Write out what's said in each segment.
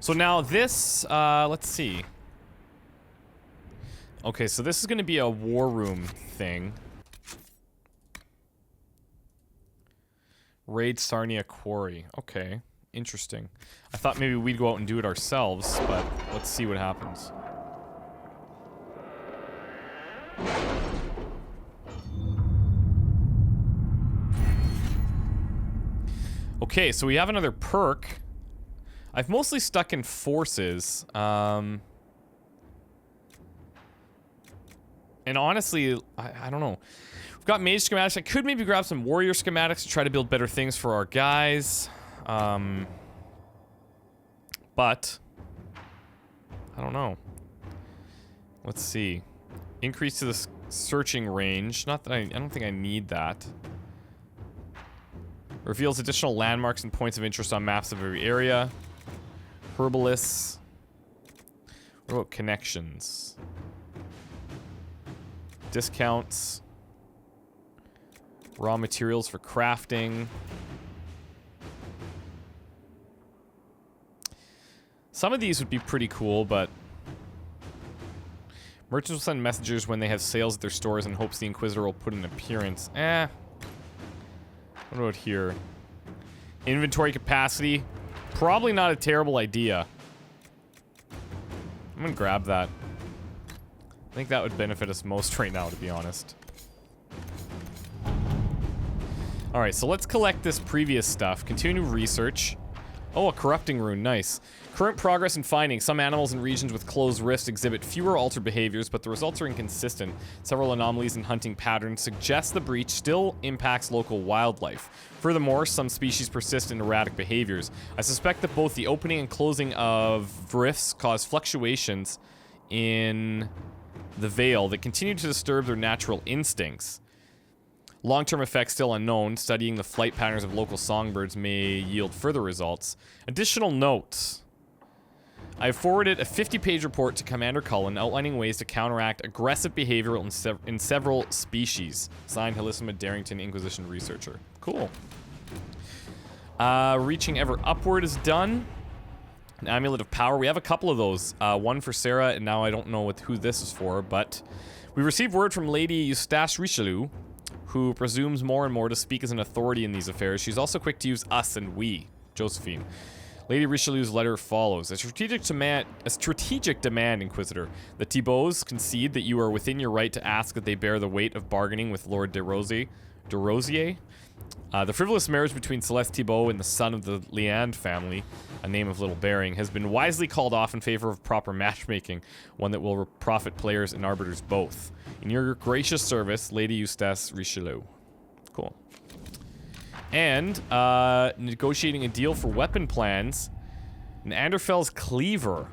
So now this, let's see. Okay, so this is going to be a war room thing. Raid Sarnia Quarry. Okay, interesting. I thought maybe we'd go out and do it ourselves, but let's see what happens. Okay, so we have another perk. I've mostly stuck in forces. And honestly, I don't know. We've got mage schematics. I could maybe grab some warrior schematics to try to build better things for our guys. But I don't know. Let's see. Increase to the searching range. Not that I don't think I need that. Reveals additional landmarks and points of interest on maps of every area. Herbalists. What about connections? Discounts. Raw materials for crafting. Some of these would be pretty cool, but merchants will send messengers when they have sales at their stores in hopes the Inquisitor will put an appearance. What about here? Inventory capacity. Probably not a terrible idea. I'm gonna grab that. I think that would benefit us most right now, to be honest. Alright, so let's collect this previous stuff. Continue research. Oh, a corrupting rune. Nice. Current progress in finding. Some animals in regions with closed rifts exhibit fewer altered behaviors, but the results are inconsistent. Several anomalies in hunting patterns suggest the breach still impacts local wildlife. Furthermore, some species persist in erratic behaviors. I suspect that both the opening and closing of rifts cause fluctuations in the veil that continue to disturb their natural instincts. Long-term effects still unknown. Studying the flight patterns of local songbirds may yield further results. Additional notes. I have forwarded a 50-page report to Commander Cullen outlining ways to counteract aggressive behavior in several species. Signed, Helissima Darrington, Inquisition researcher. Cool. Reaching ever upward is done. An amulet of power. We have a couple of those. One for Sarah, and now I don't know who this is for, but we received word from Lady Eustace Richelieu, who presumes more and more to speak as an authority in these affairs. She's also quick to use us and we. Josephine. Lady Richelieu's letter follows. A strategic demand, Inquisitor. The Thibauts concede that you are within your right to ask that they bear the weight of bargaining with Lord de Rosier. The frivolous marriage between Celeste Thibault and the son of the Leand family, a name of little bearing, has been wisely called off in favor of proper matchmaking, one that will profit players and arbiters both. In your gracious service, Lady Eustace Richelieu. Cool. And, negotiating a deal for weapon plans. An Anderfell's Cleaver.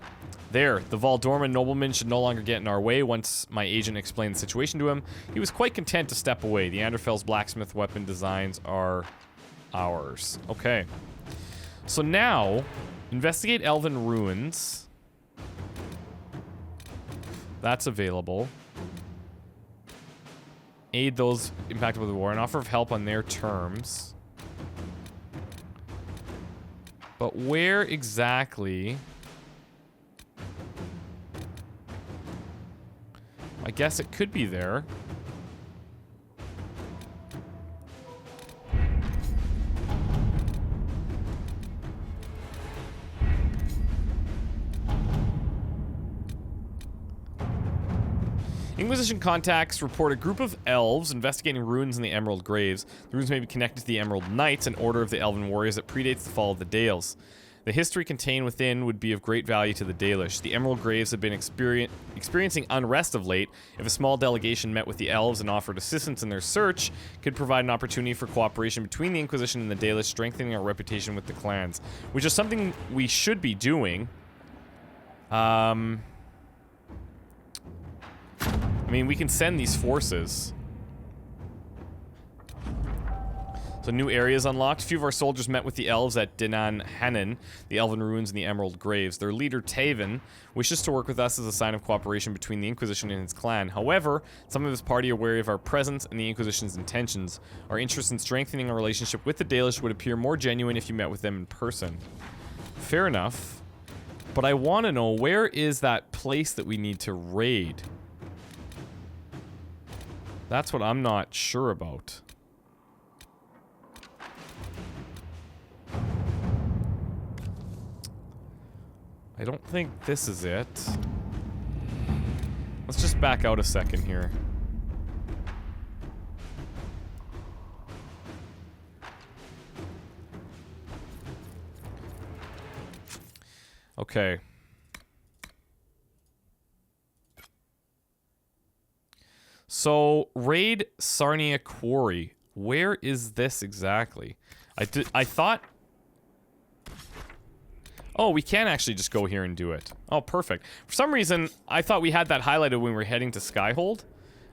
There, the Valdorman nobleman should no longer get in our way. Once my agent explained the situation to him, he was quite content to step away. The Anderfell's blacksmith weapon designs are ours. Okay. So now, investigate Elven Ruins. That's available. Aid those impacted by the war. An offer of help on their terms. But where exactly? I guess it could be there. Inquisition contacts report a group of elves investigating ruins in the Emerald Graves. The ruins may be connected to the Emerald Knights, an order of the Elven warriors that predates the fall of the Dales. The history contained within would be of great value to the Dalish. The Emerald Graves have been experiencing unrest of late. If a small delegation met with the elves and offered assistance in their search, could provide an opportunity for cooperation between the Inquisition and the Dalish, strengthening our reputation with the clans, which is something we should be doing. I mean, we can send these forces. So new areas unlocked. A few of our soldiers met with the elves at Dinan Hanan, the Elven Ruins and the Emerald Graves. Their leader, Taven, wishes to work with us as a sign of cooperation between the Inquisition and his clan. However, some of his party are wary of our presence and the Inquisition's intentions. Our interest in strengthening our relationship with the Dalish would appear more genuine if you met with them in person. Fair enough. But I want to know, where is that place that we need to raid? That's what I'm not sure about. I don't think this is it. Let's just back out a second here. Okay. So, raid Sarnia Quarry. Where is this exactly? I thought... Oh, we can actually just go here and do it. Oh, perfect. For some reason, I thought we had that highlighted when we were heading to Skyhold.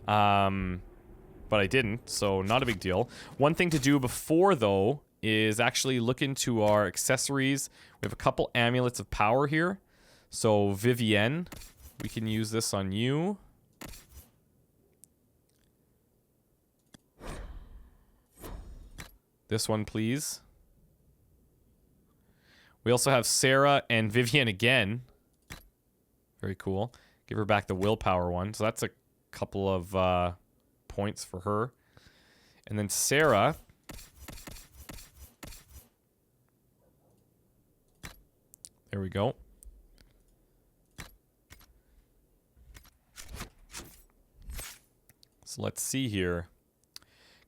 But I didn't, so not a big deal. One thing to do before, though, is actually look into our accessories. We have a couple amulets of power here. So, Vivienne, we can use this on you. This one, please. We also have Sarah and Vivienne again. Very cool. Give her back the willpower one. So that's a couple of points for her. And then Sarah. There we go. So let's see here.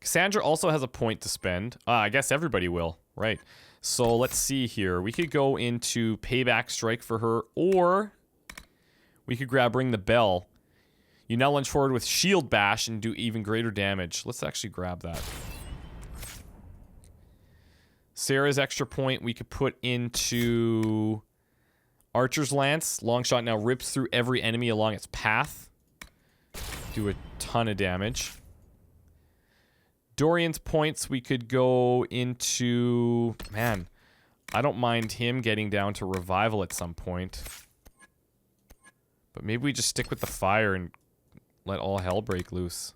Cassandra also has a point to spend. I guess everybody will. Right. So let's see here. We could go into Payback Strike for her, or we could grab Ring the Bell. You now lunge forward with Shield Bash and do even greater damage. Let's actually grab that. Sarah's extra point we could put into Archer's Lance. Longshot now rips through every enemy along its path. Do a ton of damage. Dorian's points we could go into... Man, I don't mind him getting down to revival at some point. But maybe we just stick with the fire and let all hell break loose.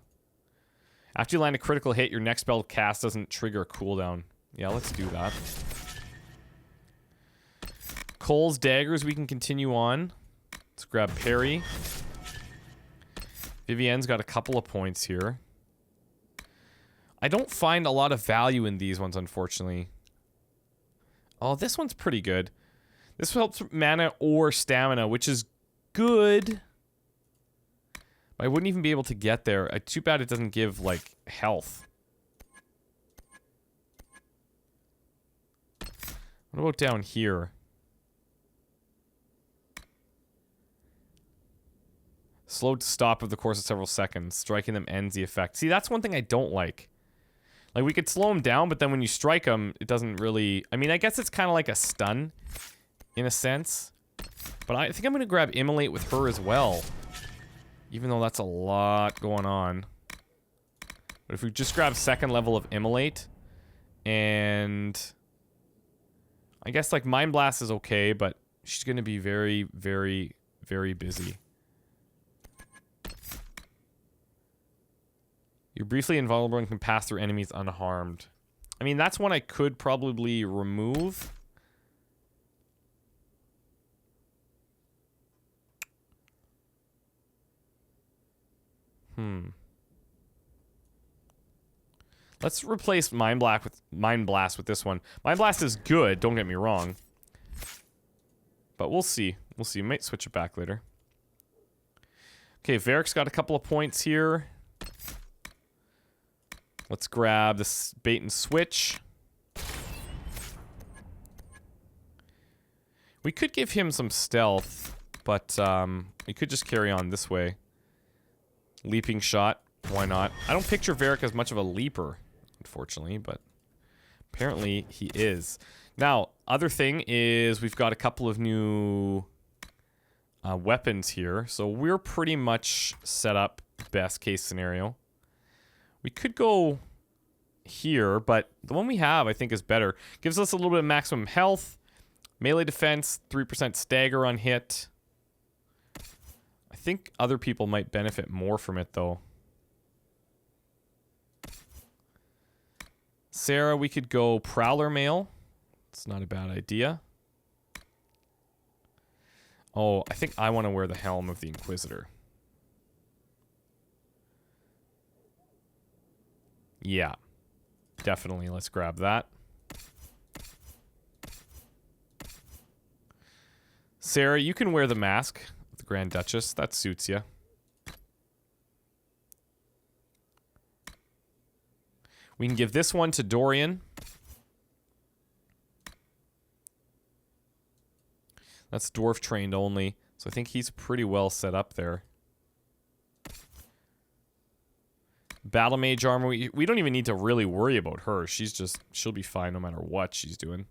After you land a critical hit, your next spell cast doesn't trigger a cooldown. Yeah, let's do that. Cole's daggers we can continue on. Let's grab Perry. Vivienne's got a couple of points here. I don't find a lot of value in these ones, unfortunately. Oh, this one's pretty good. This helps mana or stamina, which is good. But I wouldn't even be able to get there. Too bad it doesn't give, like, health. What about down here? Slowed to stop over the course of several seconds. Striking them ends the effect. See, that's one thing I don't like. Like, we could slow them down, but then when you strike them, it doesn't really... I mean, I guess it's kind of like a stun, in a sense. But I think I'm going to grab Immolate with her as well. Even though that's a lot going on. But if we just grab second level of Immolate, and... I guess, like, Mind Blast is okay, but she's going to be very, very, very busy. You're briefly invulnerable and can pass through enemies unharmed. I mean, that's one I could probably remove. Let's replace Mind Blast with this one. Mind Blast is good, don't get me wrong. But we'll see. We'll see. We might switch it back later. Okay, Varric's got a couple of points here. Let's grab this bait and switch. We could give him some stealth, but we could just carry on this way. Leaping shot, why not? I don't picture Varric as much of a leaper, unfortunately, but apparently he is. Now, other thing is we've got a couple of new weapons here, so we're pretty much set up best case scenario. We could go here, but the one we have, I think, is better. Gives us a little bit of maximum health, melee defense, 3% stagger on hit. I think other people might benefit more from it, though. Sarah, we could go Prowler Mail. It's not a bad idea. Oh, I think I want to wear the helm of the Inquisitor. Yeah. Definitely, let's grab that. Sarah, you can wear the mask of the Grand Duchess. That suits you. We can give this one to Dorian. That's dwarf trained only, so I think he's pretty well set up there. Battle Mage armor, we don't even need to really worry about her. She'll be fine no matter what she's doing.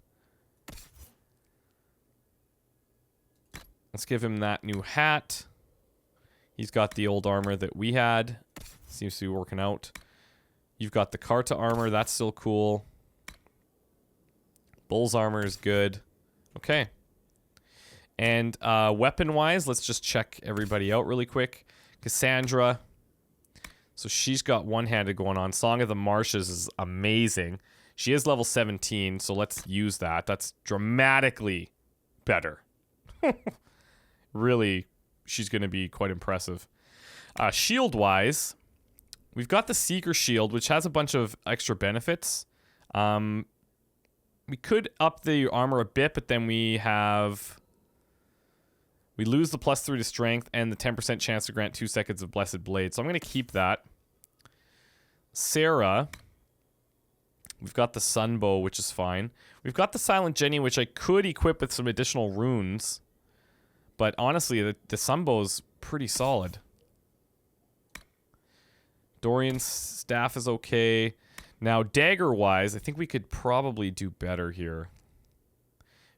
Let's give him that new hat. He's got the old armor that we had. Seems to be working out. You've got the Carta armor, that's still cool. Bull's armor is good. Okay. And weapon-wise, let's just check everybody out really quick. Cassandra. So she's got one-handed going on. Song of the Marshes is amazing. She is level 17, so let's use that. That's dramatically better. Really, she's going to be quite impressive. Shield-wise, we've got the Seeker Shield, which has a bunch of extra benefits. We could up the armor a bit, but then we lose the +3 to strength and the 10% chance to grant 2 seconds of Blessed Blade. So I'm going to keep that. Sarah, we've got the Sunbow, which is fine. We've got the Silent Jenny, which I could equip with some additional runes. But honestly, the Sunbow's pretty solid. Dorian's staff is okay. Now, dagger-wise, I think we could probably do better here.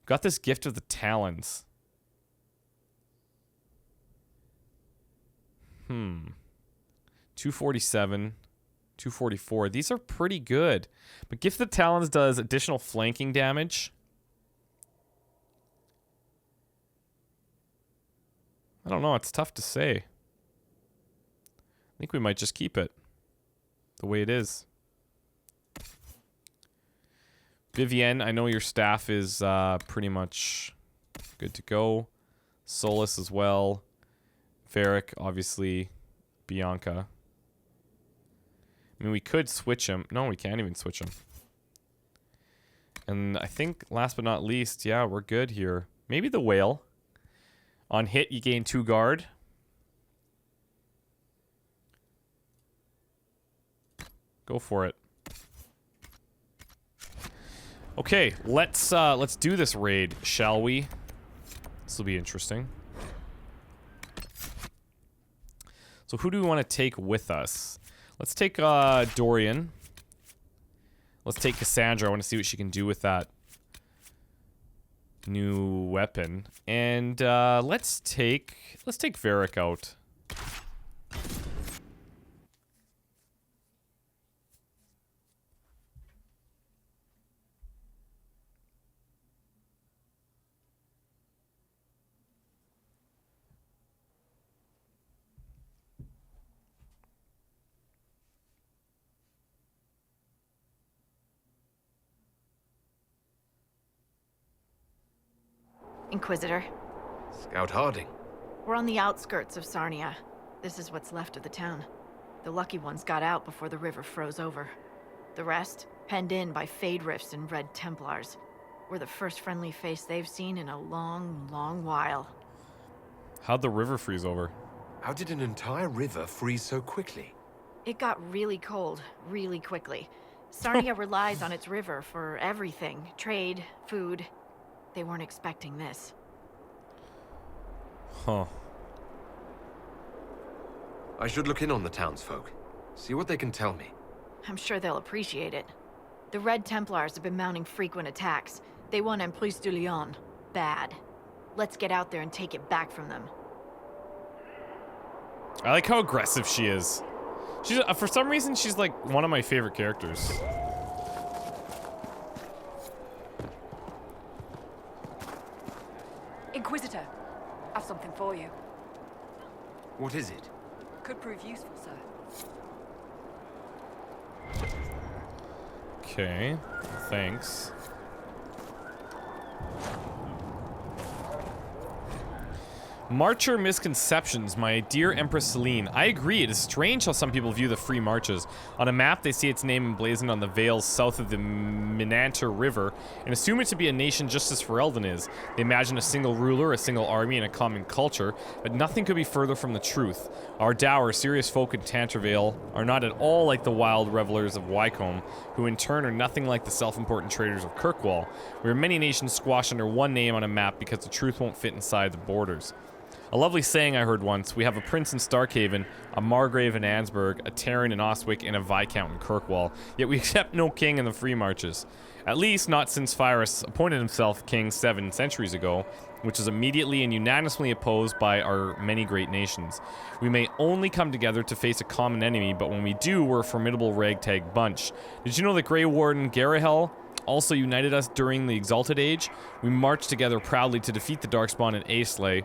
We've got this Gift of the Talons. 247, 244. These are pretty good. But Gift of the Talons does additional flanking damage. I don't know. It's tough to say. I think we might just keep it the way it is. Vivienne, I know your staff is pretty much good to go. Solus as well. Varric, obviously. Bianca. I mean, we could switch him. No, we can't even switch him. And I think, last but not least, yeah, we're good here. Maybe the Whale. On hit, you gain 2 guard. Go for it. Okay, let's do this raid, shall we? This will be interesting. So who do we want to take with us? Let's take Dorian. Let's take Cassandra. I want to see what she can do with that new weapon. And let's take Varric out. Inquisitor. Scout Harding. We're on the outskirts of Sarnia. This is what's left of the town. The lucky ones got out before the river froze over. The rest, penned in by Fade Rifts and Red Templars. We're the first friendly face they've seen in a long, long while. How'd the river freeze over? How did an entire river freeze so quickly? It got really cold, really quickly. Sarnia relies on its river for everything. Trade, food. They weren't expecting this. Huh. I should look in on the townsfolk. See what they can tell me. I'm sure they'll appreciate it. The Red Templars have been mounting frequent attacks. They won Emprise de Lyon. Bad. Let's get out there and take it back from them. I like how aggressive she is. She's for some reason she's like one of my favorite characters. Inquisitor, I've something for you. What is it? Could prove useful, sir. Okay, thanks. Marcher misconceptions, my dear Empress Celine. I agree, it is strange how some people view the Free Marches. On a map, they see its name emblazoned on the vales south of the Minanter River, and assume it to be a nation just as Ferelden is. They imagine a single ruler, a single army, and a common culture, but nothing could be further from the truth. Our dour, serious folk in Tantervale are not at all like the wild revelers of Wycombe, who in turn are nothing like the self-important traders of Kirkwall. We are many nations squashed under one name on a map because the truth won't fit inside the borders. A lovely saying I heard once: we have a prince in Starkhaven, a margrave in Ansburg, a Terran in Oswick, and a viscount in Kirkwall, yet we accept no king in the Free Marches. At least not since Phyrus appointed himself king 7 centuries ago, which is immediately and unanimously opposed by our many great nations. We may only come together to face a common enemy, but when we do, we're a formidable ragtag bunch. Did you know that Grey Warden Garahel also united us during the Exalted Age? We marched together proudly to defeat the Darkspawn at Islay,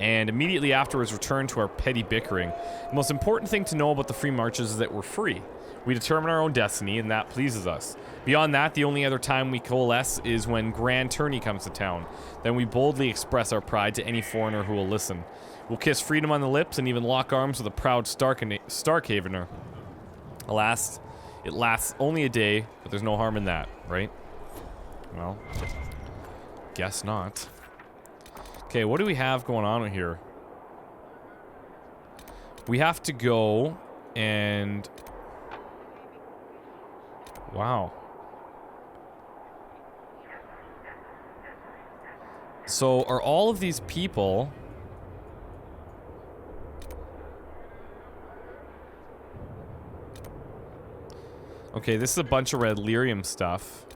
and immediately afterwards returned to our petty bickering. The most important thing to know about the Free Marches is that we're free. We determine our own destiny, and that pleases us. Beyond that, the only other time we coalesce is when Grand Tourney comes to town. Then we boldly express our pride to any foreigner who will listen. We'll kiss freedom on the lips and even lock arms with a proud Starkhavener. Alas, it lasts only a day, but there's no harm in that, right? Well, guess not. Okay, what do we have going on here? We have to go and... Wow. So, are all of these people... Okay, this is a bunch of red lyrium stuff.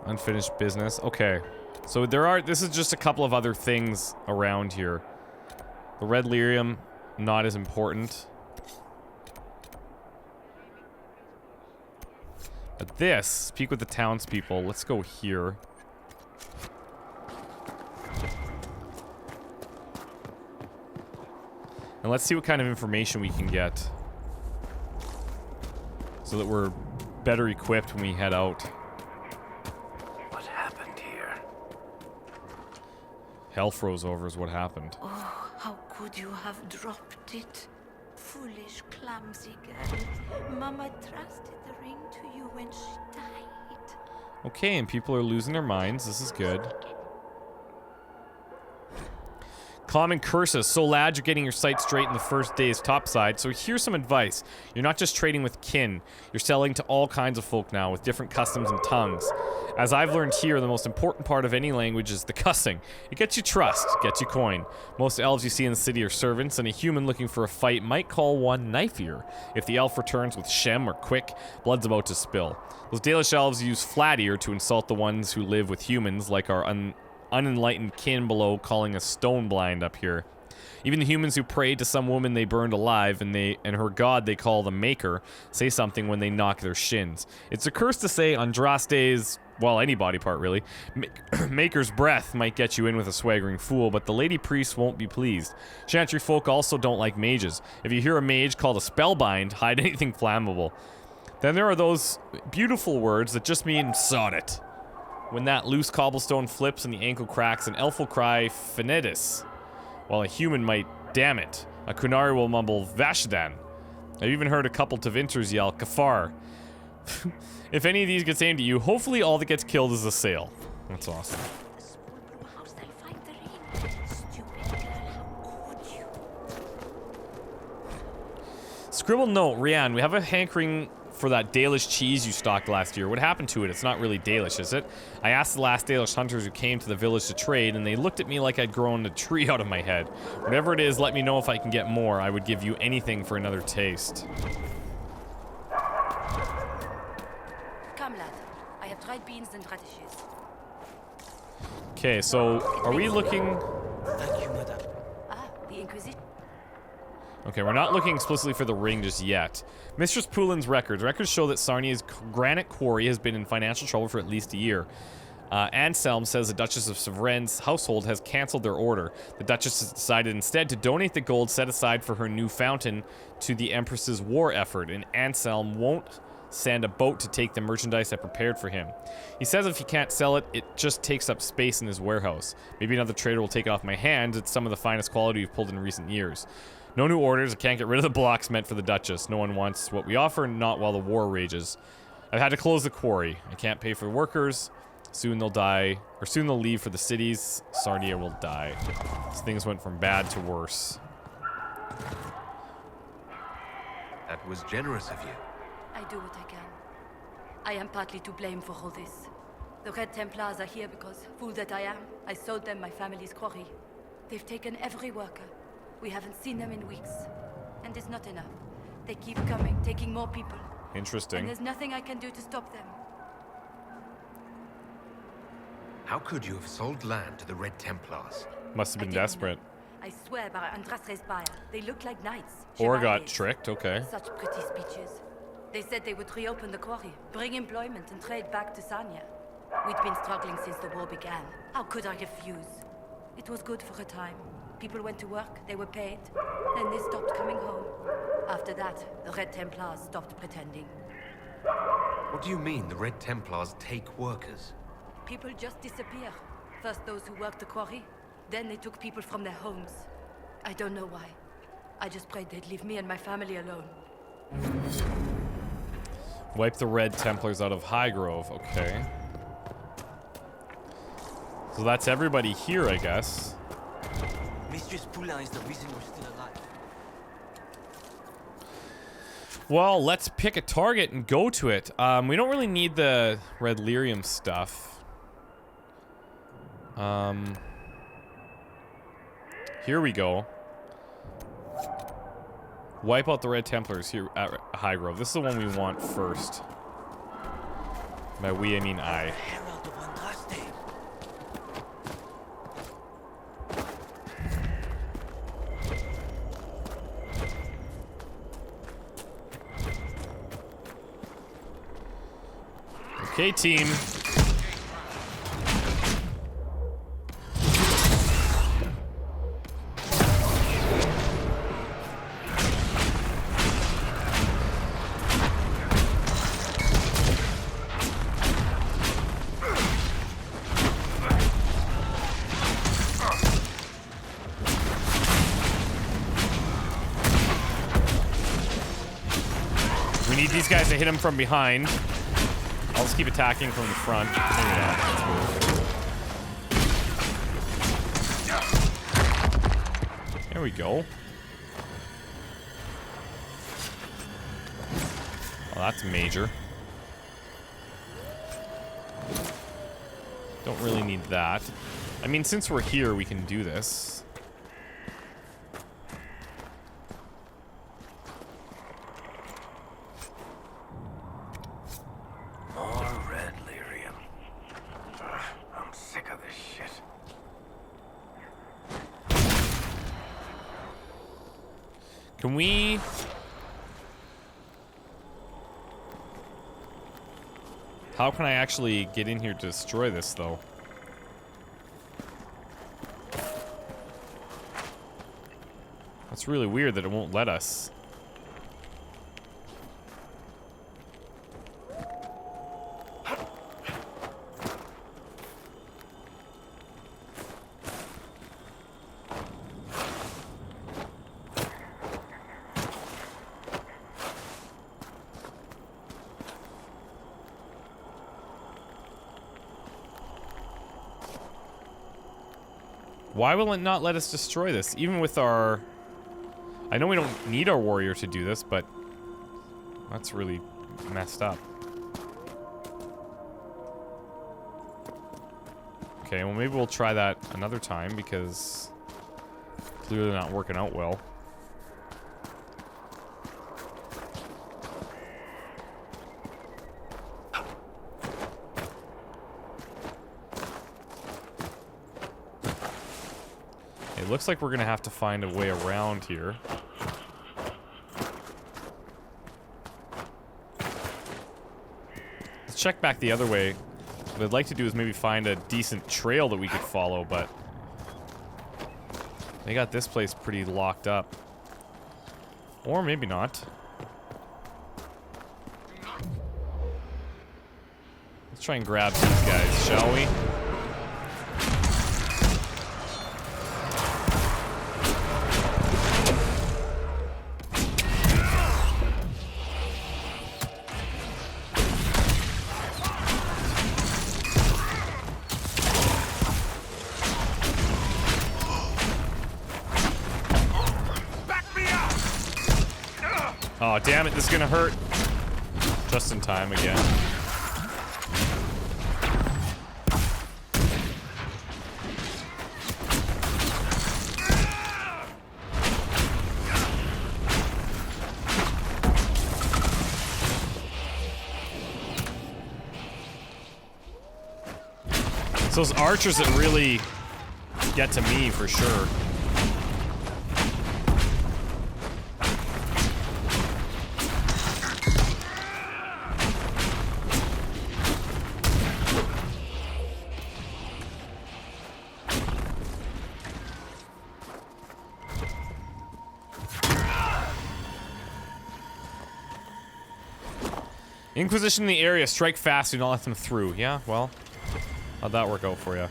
Unfinished business. Okay. So this is just a couple of other things around here. The red lyrium, not as important. But this, speak with the townspeople. Let's go here. And let's see what kind of information we can get, so that we're better equipped when we head out. What happened here? Hell froze over is what happened. Oh, how could you have dropped it? Foolish, clumsy girl. Mama trusted the ring to you when she died. Okay, and people are losing their minds. This is good. Common curses. So, lad, you're getting your sights straight in the first day's topside. So here's some advice. You're not just trading with kin. You're selling to all kinds of folk now with different customs and tongues. As I've learned here, the most important part of any language is the cussing. It gets you trust, gets you coin. Most elves you see in the city are servants, and a human looking for a fight might call one knife ear. If the elf returns with shem or quick, blood's about to spill. Those Dalish elves use flat ear to insult the ones who live with humans, like our unenlightened kin below calling us stone blind up here. Even the humans who prayed to some woman they burned alive and her god they call the Maker say something when they knock their shins. It's a curse to say Andraste's, well, any body part really. Maker's breath might get you in with a swaggering fool, but the lady priests won't be pleased. Chantry folk also don't like mages. If you hear a mage called a spellbind, hide anything flammable. Then there are those beautiful words that just mean sod it. When that loose cobblestone flips and the ankle cracks, an elf will cry Fenedis, while a human might damn it. A Kunari will mumble Vashadan. I've even heard a couple Tevinters yell Kafar. If any of these gets aimed at you, hopefully all that gets killed is a sail. That's awesome. The small brew house, they'll find the ring. Stupid girl, how could you? Scribble note, Rianne, we have a hankering for that Dalish cheese you stocked last year. What happened to it? It's not really Dalish, is it? I asked the last Dalish hunters who came to the village to trade, and they looked at me like I'd grown a tree out of my head. Whatever it is, let me know if I can get more. I would give you anything for another taste. Come, lad. I have dried beans and radishes. Okay, so are we looking... Thank you, madame. Ah, the Inquisition. Okay, we're not looking explicitly for the ring just yet. Mistress Poulin's records. Records show that Sarnia's granite quarry has been in financial trouble for at least a year. Anselm says the Duchess of Sevren's household has cancelled their order. The Duchess has decided instead to donate the gold set aside for her new fountain to the Empress's war effort, and Anselm won't send a boat to take the merchandise I prepared for him. He says if he can't sell it, it just takes up space in his warehouse. Maybe another trader will take it off my hands. It's some of the finest quality we've pulled in recent years. No new orders. I can't get rid of the blocks meant for the Duchess. No one wants what we offer, not while the war rages. I've had to close the quarry. I can't pay for workers. Soon they'll die, or soon they'll leave for the cities. Sarnia will die. So things went from bad to worse. That was generous of you. I do what I can. I am partly to blame for all this. The Red Templars are here because, fool that I am, I sold them my family's quarry. They've taken every worker. We haven't seen them in weeks. And it's not enough. They keep coming, taking more people. Interesting. And there's nothing I can do to stop them. How could you have sold land to the Red Templars? Must have been desperate. I swear by Andrastre's spire, they look like knights. Or got chevaliers. tricked, okay. Such pretty speeches. They said they would reopen the quarry, bring employment and trade back to Sarnia. We'd been struggling since the war began. How could I refuse? It was good for a time. People went to work, they were paid, then they stopped coming home. After that, the Red Templars stopped pretending. What do you mean the Red Templars take workers? People just disappear. First those who worked the quarry, then they took people from their homes. I don't know why. I just prayed they'd leave me and my family alone. Wipe the Red Templars out of Highgrove, okay. So that's everybody here, I guess. Mistress Poulain is the reason we're still alive. Well, let's pick a target and go to it. We don't really need the red lyrium stuff. Here we go. Wipe out the Red Templars here at Highgrove. This is the one we want first. By we, I mean I. Herald of Andraste. Okay, team. We need these guys to hit him from behind. I'll just keep attacking from the front. There we go. Oh, that's major. Don't really need that. I mean, since we're here, we can do this. Can we... How can I actually get in here to destroy this, though? That's really weird that it won't let us. Why will it not let us destroy this? Even with our... I know we don't need our warrior to do this, but... That's really messed up. Okay, well maybe we'll try that another time, because... Clearly not working out well. It looks like we're gonna have to find a way around here. Let's check back the other way. What I'd like to do is maybe find a decent trail that we could follow, but they got this place pretty locked up. Or maybe not. try and grab these guys, shall we? Oh, damn it, this is gonna hurt. Just in time again. It's those archers that really get to me for sure. Inquisition in the area. Strike fast. Do not let them through. Yeah, well, how'd that work out for you?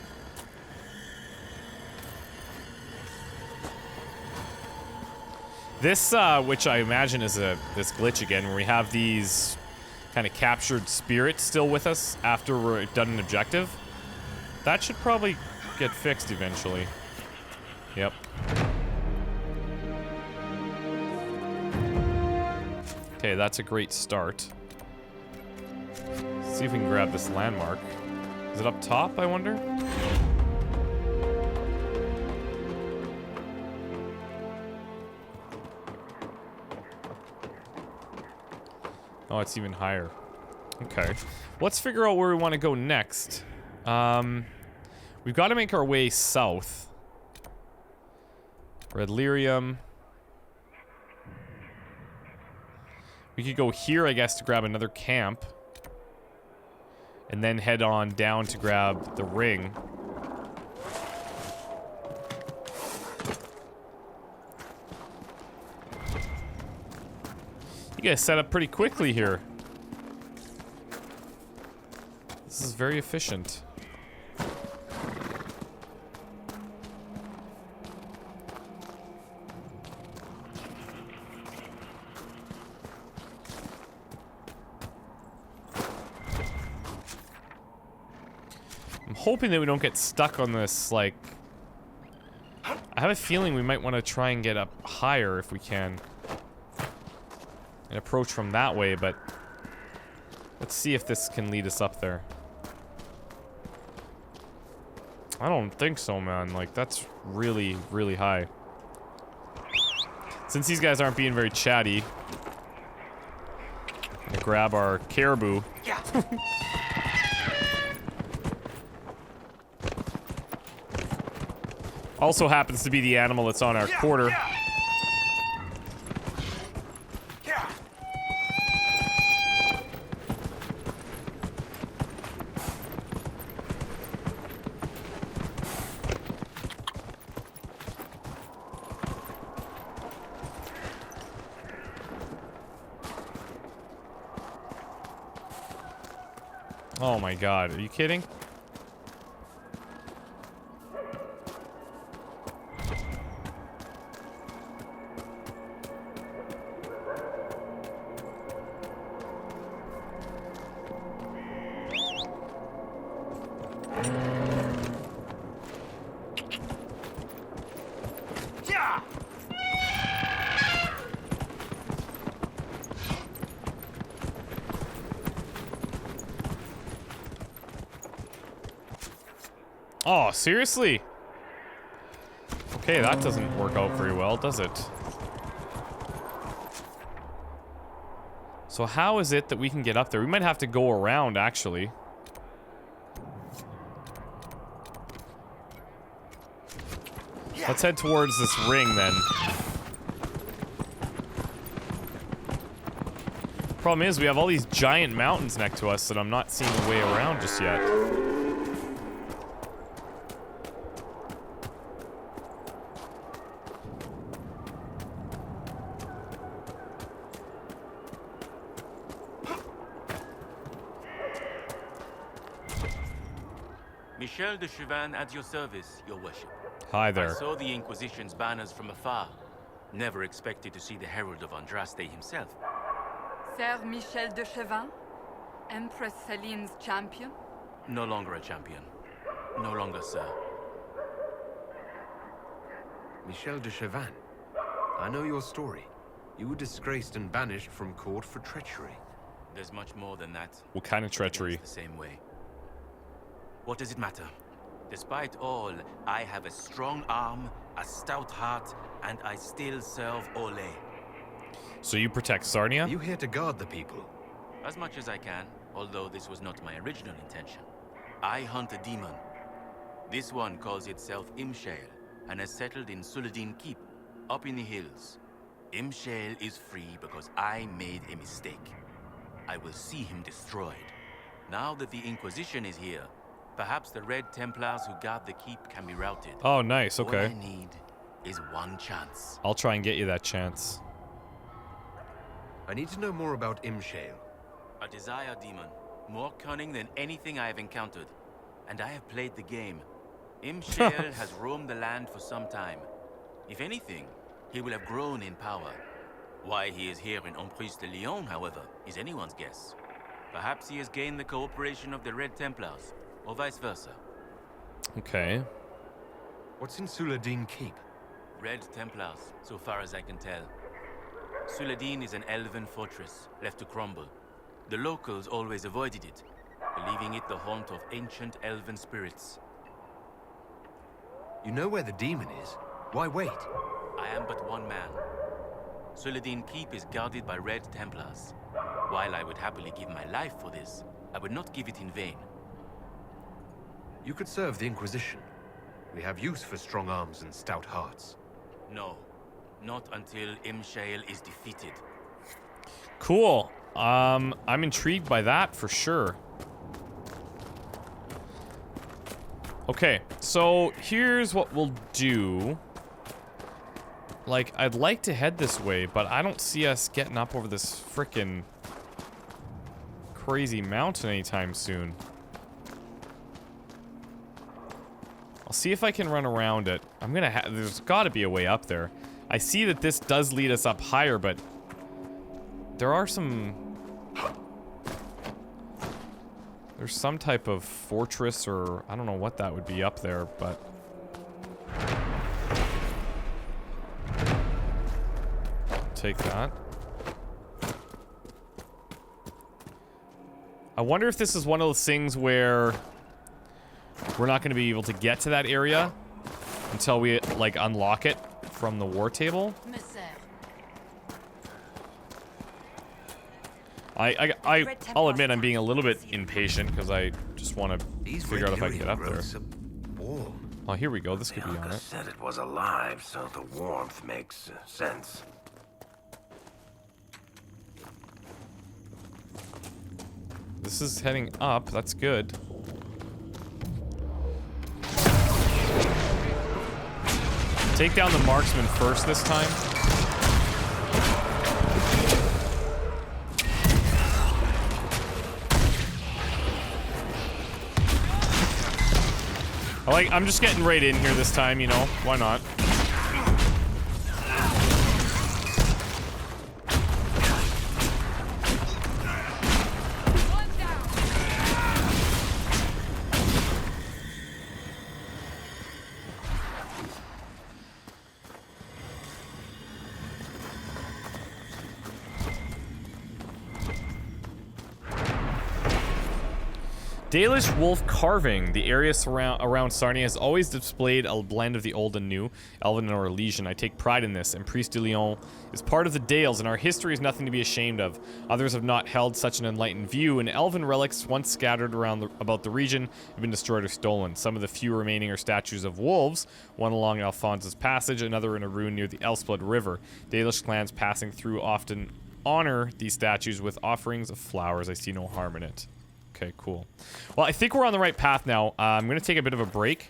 This, which I imagine is this glitch again, where we have these kind of captured spirits still with us after we're done an objective. That should probably get fixed eventually. Yep. Okay, that's a great start. Let's see if we can grab this landmark. Is it up top, I wonder? Oh, it's even higher. Okay. Let's figure out where we want to go next. We've got to make our way south. Red lyrium. We could go here, I guess, to grab another camp. And then head on down to grab the ring. You guys set up pretty quickly here. This is very efficient. I'm hoping that we don't get stuck on this, like... I have a feeling we might want to try and get up higher if we can. And approach from that way, but... Let's see if this can lead us up there. I don't think so, man. Like, that's really, really high. Since these guys aren't being very chatty... I'm gonna grab our caribou. Yeah. Also happens to be the animal that's on our quarter. Oh my god, are you kidding? Oh, seriously? Okay, that doesn't work out very well, does it? So how is it that we can get up there? We might have to go around, actually. Let's head towards this ring, then. Problem is, we have all these giant mountains next to us that I'm not seeing a way around just yet. Michel de Chauvin at your service, your worship. Hi I there. saw the Inquisition's banners from afar. Never expected to see the Herald of Andraste himself. Sir Michel de Chauvin, Empress Celine's champion. No longer a champion. No longer, sir. Michel de Chauvin. I know your story. You were disgraced and banished from court for treachery. There's much more than that. What kind of treachery? It's the same way. What does it matter? Despite all, I have a strong arm, a stout heart, and I still serve Ole. So you protect Sarnia? Are you here to guard the people? As much as I can, although this was not my original intention. I hunt a demon. This one calls itself Imshale, and has settled in Suladin Keep, up in the hills. Imshale is free because I made a mistake. I will see him destroyed. Now that the Inquisition is here, perhaps the Red Templars who guard the keep can be routed. Oh, nice. Okay. All I need is one chance. I'll try and get you that chance. I need to know more about Imshale. A desire demon, more cunning than anything I have encountered. And I have played the game. Imshale has roamed the land for some time. If anything, he will have grown in power. Why he is here in Emprise de Lyon, however, is anyone's guess. Perhaps he has gained the cooperation of the Red Templars, or vice versa. Okay. What's in Suladin Keep? Red Templars, so far as I can tell. Suladin is an elven fortress, left to crumble. The locals always avoided it, believing it the haunt of ancient elven spirits. You know where the demon is. Why wait? I am but one man. Suladin Keep is guarded by Red Templars. While I would happily give my life for this, I would not give it in vain. You could serve the Inquisition. We have use for strong arms and stout hearts. No, not until Imshale is defeated. Cool. I'm intrigued by that for sure. Okay, so here's what we'll do. Like, I'd like to head this way, but I don't see us getting up over this frickin' crazy mountain anytime soon. I'll see if I can run around it. There's gotta be a way up there. I see that this does lead us up higher, but there are some... There's some type of fortress, or I don't know what that would be up there, but... Take that. I wonder if this is one of those things where we're not going to be able to get to that area until we, like, unlock it from the war table. I'll admit I'm being a little bit impatient because I just want to figure out if I can get up there. Oh, here we go. This could be on it. Said it was alive, so the warmth makes sense. This is heading up. That's good. Take down the marksman first this time. I'm just getting right in here this time, you know. Why not? Dalish wolf carving. The area around Sarnia has always displayed a blend of the old and new, Elven or Elysian. I take pride in this, and Priest de Lyon is part of the Dales, and our history is nothing to be ashamed of. Others have not held such an enlightened view, and elven relics once scattered about the region have been destroyed or stolen. Some of the few remaining are statues of wolves, one along Alphonse's Passage, another in a ruin near the Elfsblood River. Dalish clans passing through often honor these statues with offerings of flowers. I see no harm in it. Okay, cool. Well, I think we're on the right path now. I'm going to take a bit of a break,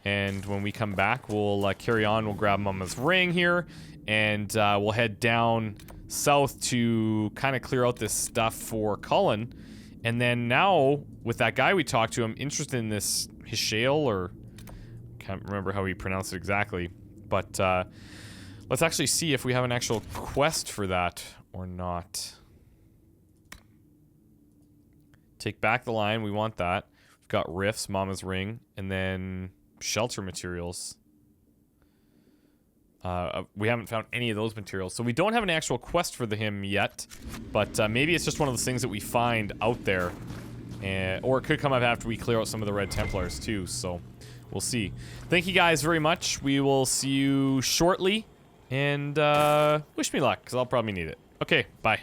and when we come back, we'll carry on. We'll grab Mama's ring here, and we'll head down south to kind of clear out this stuff for Cullen, And then now, with that guy we talked to, I'm interested in this Hishale, or can't remember how he pronounced it exactly. But let's actually see if we have an actual quest for that or not. Take back the line, we want that. We've got Rifts, Mama's Ring, and then shelter materials. We haven't found any of those materials, so we don't have an actual quest for him yet, but maybe it's just one of those things that we find out there, or it could come up after we clear out some of the Red Templars too, so we'll see. Thank you guys very much. We will see you shortly, and wish me luck, because I'll probably need it. Okay, bye.